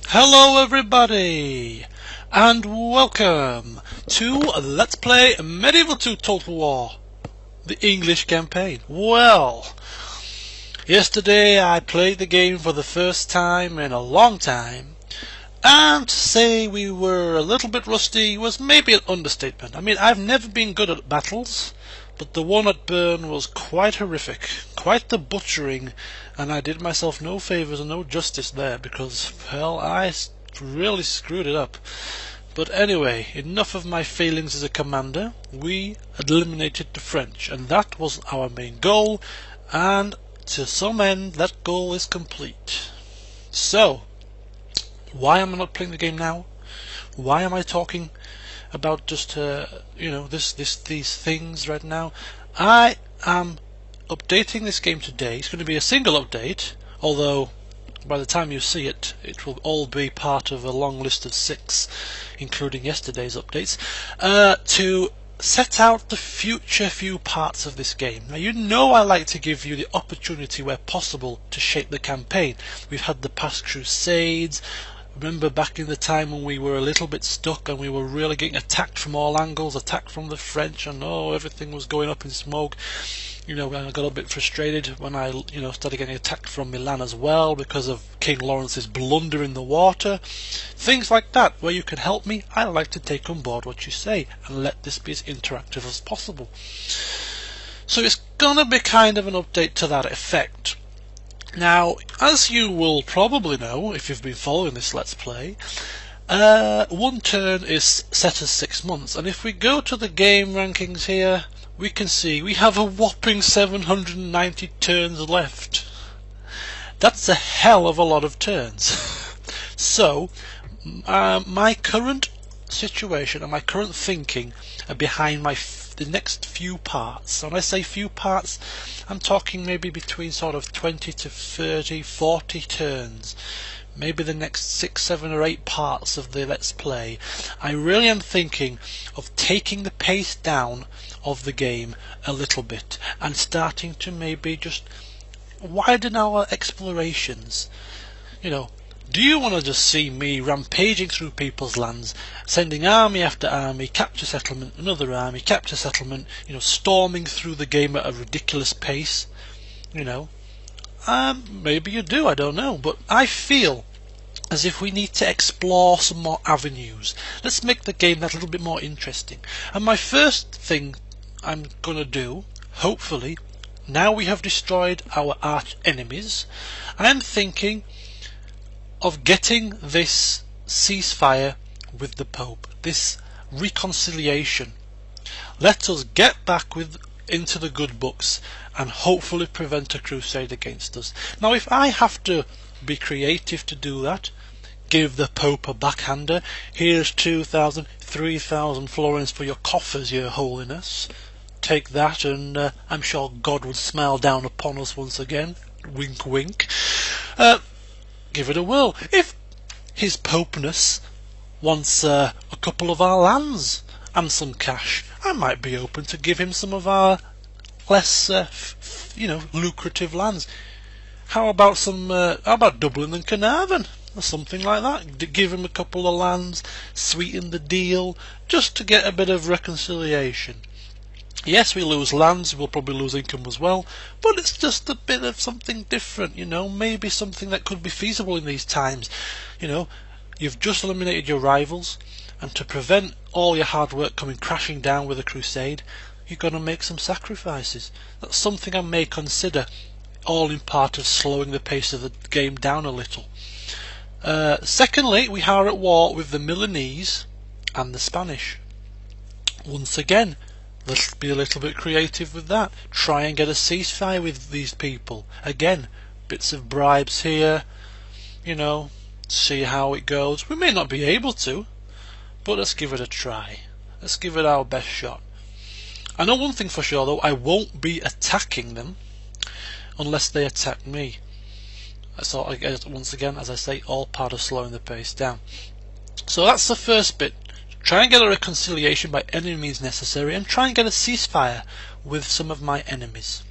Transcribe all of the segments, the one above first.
Hello everybody, and welcome to Let's Play Medieval 2 Total War, the English campaign. Well, yesterday I played the game for the first time in a long time, and to say we were a little bit rusty was maybe an understatement. I mean, I've never been good at battles, but the one at Bern was quite horrific, quite the butchering, and I did myself no favours and no justice there because, well, I really screwed it up. But anyway, enough of my failings as a commander. We eliminated the French, and that was our main goal, and to some end that goal is complete. So, why am I not playing the game now? Why am I talking about just these things right now? I am updating this game today. It's going to be a single update, although by the time you see it, it will all be part of a long list of 6, including yesterday's updates, to set out the future few parts of this game. Now, you know I like to give you the opportunity where possible to shape the campaign. We've had the past crusades. Remember back in the time when we were a little bit stuck and we were really getting attacked from all angles, attacked from the French, and everything was going up in smoke. I got a bit frustrated when I started getting attacked from Milan as well because of King Lawrence's blunder in the water. Things like that, where you can help me. I like to take on board what you say and let this be as interactive as possible. So it's gonna be kind of an update to that effect. Now, as you will probably know if you've been following this Let's Play, one turn is set as 6 months, and if we go to the game rankings here, we can see we have a whopping 790 turns left. That's a hell of a lot of turns. So, my current situation and my current thinking are behind the next few parts. When I say few parts, I'm talking maybe between sort of 20 to 30, 40 turns. Maybe the next 6, 7 or 8 parts of the Let's Play. I really am thinking of taking the pace down of the game a little bit and starting to maybe just widen our explorations. Do you want to just see me rampaging through people's lands, sending army after army, capture settlement, another army, capture settlement, storming through the game at a ridiculous pace? Maybe you do, I don't know, but I feel as if we need to explore some more avenues. Let's make the game that little bit more interesting. And my first thing I'm going to do, hopefully, now we have destroyed our arch enemies, I am thinking of getting this ceasefire with the Pope, this reconciliation. Let us get back into the good books and hopefully prevent a crusade against us. Now, if I have to be creative to do that, give the Pope a backhander, here's 2,000, 3,000 florins for your coffers, your holiness, take that, and I'm sure God would smile down upon us once again, wink wink. Give it a whirl. If his Popeness wants a couple of our lands and some cash, I might be open to give him some of our less lucrative lands. How about Dublin and Carnarvon or something like that? Give him a couple of lands, sweeten the deal, just to get a bit of reconciliation. Yes, we lose lands, we'll probably lose income as well, but it's just a bit of something different, maybe something that could be feasible in these times. You've just eliminated your rivals, and to prevent all your hard work coming crashing down with a crusade, you've got to make some sacrifices. That's something I may consider, all in part of slowing the pace of the game down a little. Secondly, we are at war with the Milanese and the Spanish. Once again, let's be a little bit creative with that. Try and get a ceasefire with these people. Again, bits of bribes here, see how it goes. We may not be able to, but let's give it a try. Let's give it our best shot. I know one thing for sure though, I won't be attacking them unless they attack me. So once again, as I say, all part of slowing the pace down. So that's the first bit. Try and get a reconciliation by any means necessary, and try and get a ceasefire with some of my enemies.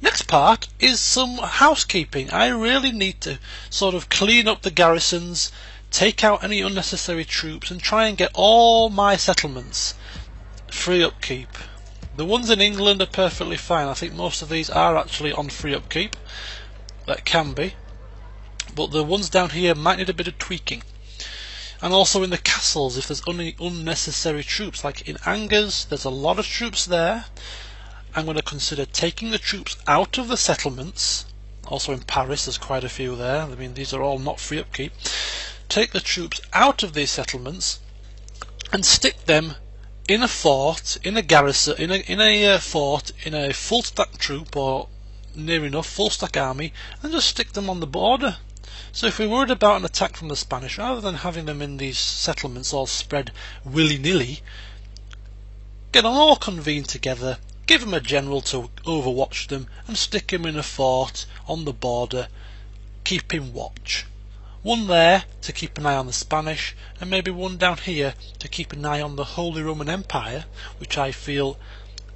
Next part is some housekeeping. I really need to sort of clean up the garrisons, take out any unnecessary troops, and try and get all my settlements free upkeep. The ones in England are perfectly fine. I think most of these are actually on free upkeep. That can be. But the ones down here might need a bit of tweaking. And also in the castles, if there's any unnecessary troops, like in Angers, there's a lot of troops there. I'm going to consider taking the troops out of the settlements. Also in Paris, there's quite a few there. I mean, these are all not free upkeep. Take the troops out of these settlements and stick them in a fort, in a garrison, in a fort, in a full stack troop or near enough full stack army, and just stick them on the border. So if we're worried about an attack from the Spanish, rather than having them in these settlements all spread willy-nilly, get them all convened together, give them a general to overwatch them, and stick him in a fort on the border, keeping watch. One there to keep an eye on the Spanish, and maybe one down here to keep an eye on the Holy Roman Empire, which I feel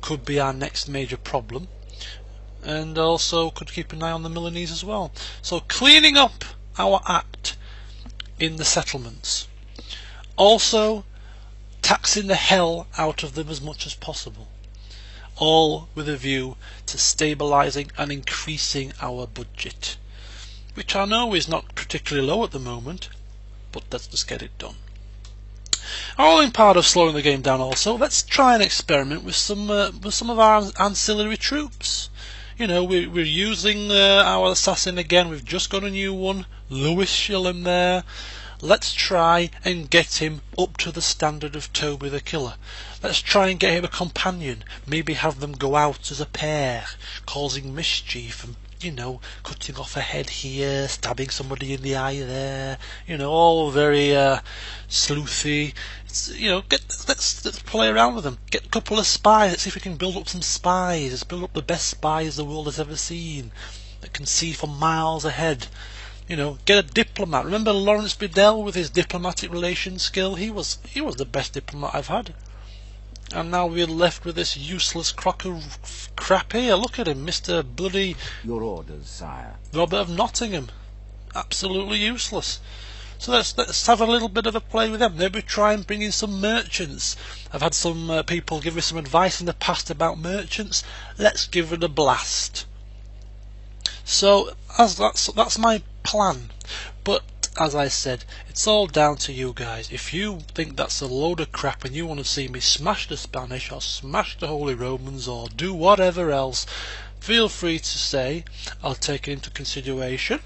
could be our next major problem, and also could keep an eye on the Milanese as well. So cleaning up our act in the settlements. Also taxing the hell out of them as much as possible. All with a view to stabilising and increasing our budget, which I know is not particularly low at the moment, but let's just get it done. All in part of slowing the game down also, let's try and experiment with some of our ancillary troops. You know, we're using our assassin again. We've just got a new one, Lewis Schillen there. Let's try and get him up to the standard of Toby the Killer. Let's try and get him a companion. Maybe have them go out as a pair, causing mischief and, you know, cutting off a head here, stabbing somebody in the eye there. You know, all very sleuthy. You know, let's play around with them. Get a couple of spies. Let's see if we can build up some spies. Let's build up the best spies the world has ever seen, that can see for miles ahead. You know, get a diplomat. Remember Lawrence Biddell with his diplomatic relations skill? He was the best diplomat I've had. And now we're left with this useless crock of crap here. Look at him, Mr. Bloody... Your orders, sire. Robert of Nottingham. Absolutely useless. So let's have a little bit of a play with them. Maybe try and bring in some merchants. I've had some people give me some advice in the past about merchants. Let's give it a blast. So that's my plan. But as I said, it's all down to you guys. If you think that's a load of crap and you want to see me smash the Spanish or smash the Holy Romans or do whatever else, feel free to say. I'll take it into consideration.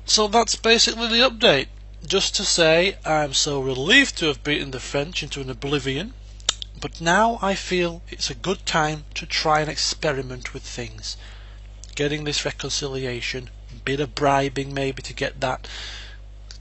So that's basically the update. Just to say, I'm so relieved to have beaten the French into an oblivion, but now I feel it's a good time to try and experiment with things. Getting this reconciliation, a bit of bribing maybe to get that,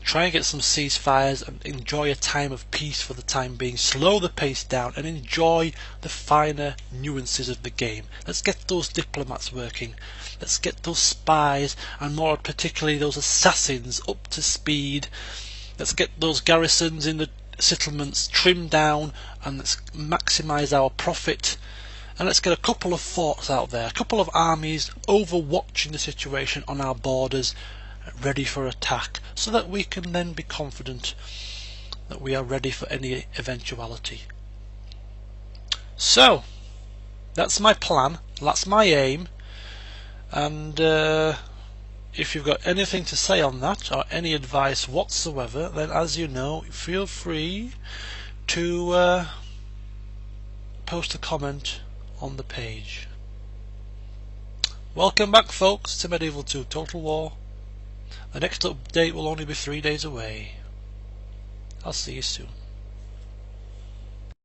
try and get some ceasefires and enjoy a time of peace for the time being, slow the pace down and enjoy the finer nuances of the game. Let's get those diplomats working, let's get those spies and more particularly those assassins up to speed, let's get those garrisons in the settlements trimmed down and let's maximise our profit. And let's get a couple of forts out there, a couple of armies overwatching the situation on our borders, ready for attack, so that we can then be confident that we are ready for any eventuality. So, that's my plan, that's my aim, and if you've got anything to say on that, or any advice whatsoever, then as you know, feel free to post a comment on the page. Welcome back folks to Medieval 2 Total War. The next update will only be 3 days away. I'll see you soon.